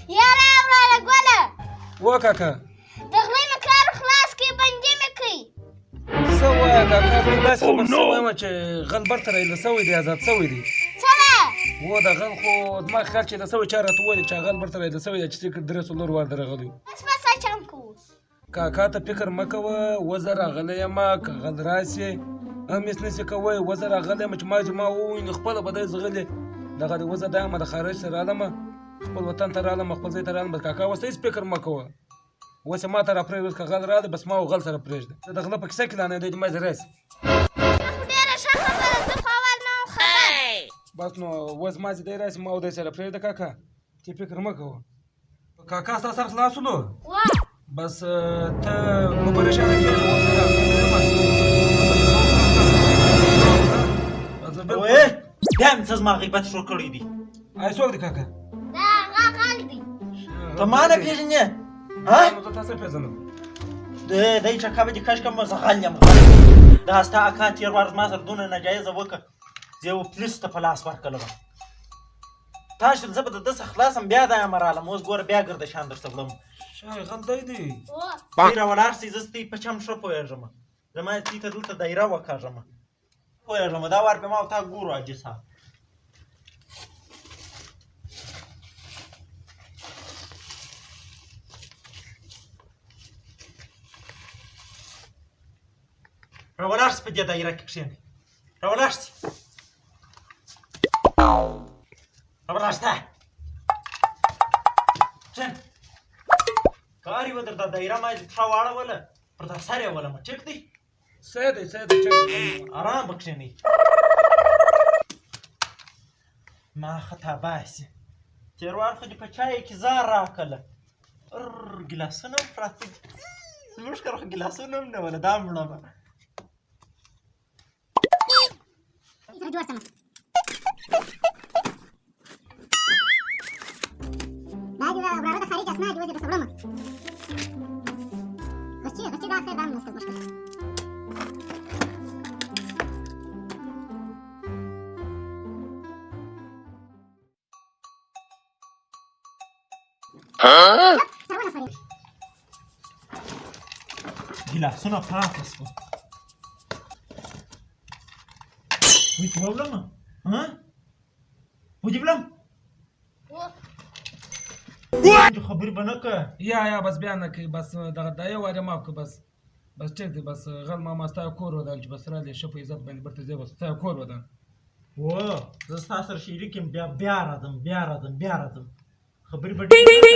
یاره وروره ګله وکاکا د غلۍ مې کار خلاص کړي بندي مې کړي څه وایه کاکا زه داسې خبر څه وایم چې غل برته رایله سوی دی آزاد سوی دی څه ده و د غل خو زما خیال چې د سوی چا راته وویل چې غل برته رایله سوی دی چې سکر درې څلور وار درغلی بس بس اچم کوو کاکا ته فکر مه کوه وزه راغلی یم که غل راسي هم هېڅ نسي کوی وزه راغلی یم چې ما چې ما وویني خپله به دی زغلې دغه د وزه دا یم د خارج سره رالم خپل وطن ته رالم خپل ځای ته رالم بس کاکا اوس ته هېڅ فکر مه کوه اوس یې ما ته راپرېږده که غل راغلی بس ما او غل سره پرېږده د غله په کیسه کې لا نه دی ما زه راسي ډېره ښه خبره زه خو اول نه وم خبر بس نو اوس ما چې دی راسي ما او دی سره پرېږده کاکا ته فکر مه کوه کاکا ستا سر خلاصولو وا بس ته مه پریشانه کېږه بیا مې څه زما غیبت شروع کړی دي ای څوک دی کاکا دا هغه غل دی ته ما نه پېژنې نو ته تاسو پېژنم دی چکه به دې کش کړم زه غل یم دا ستا اکا تېر وار زما سره دونه ناجایزه وکړه زه یو پولیسو ته په لاس ورکړلم تا شل زه به د ده څخه خلاصم بیا دا یم رالم اوس ګوره بیا ګردشان درته وړم شای غل دی دی دی راولاړ سئ زه ستاسې په چم ښه پوهېږم زما ستاسې ته دلته دایره وکاږم پوهېږم دا وار به ما او تا ګورو حاجي صاحب راولاړ سئ په دې دایره کې کښېنئ راولاړ سئ راولاړ سته کښېنه کار یې ودرته دایره ما دې پښه واړوله پر تا سر یې ولمه ټیک دی صحیح دی صحیح دی آرام به کښېنئ ما خطا باسي تېر وار خو دې په چایو کې ځان راکړله ګیلاسونه هم پراته دي زموږ کره خو ګیلاسونه هم نه وله دا مړه به ګیلاسونه پاته شوه وایي چې ووړمه ودې وړم خبرې به نه کوه یا بس بیا نه کوي بس دغه دا یو وار یې ماف کړه بس ټیک دی بس غل ماما ستا کور ودان چې بس رالی ښه په عزت باندې برته ځای بس ستا کور ودان زه ستا سره شریک یم بیا راځم خبرې به ډېرې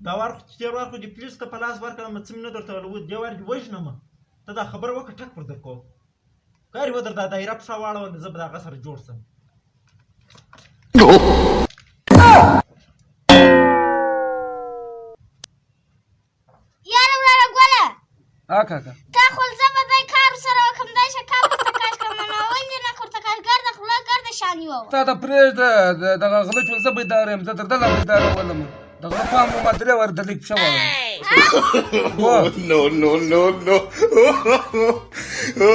دا وار خو تېر وار خو دې پولیسو ته په لاس ورکړم څه مې نه درته ویل دې وار دې وژنمه ته دا خبره وکړه ټک پر در کوم کار یې ودر دا دایره پښه واړوله زه به د هغه سره جوړ شم یاره وروره ګله کاکا تا خو زه به دی کار ورسره وکړم دی شه کار ورته کش کړم نو ولې نه ورته کش ګرده خوله ګرده شان یو تا ته پرېږده دغه غله چې زه بیداره یم زه تر دله بیداره ولم دغه پام ما درې وار د لیک پښه واړوم no.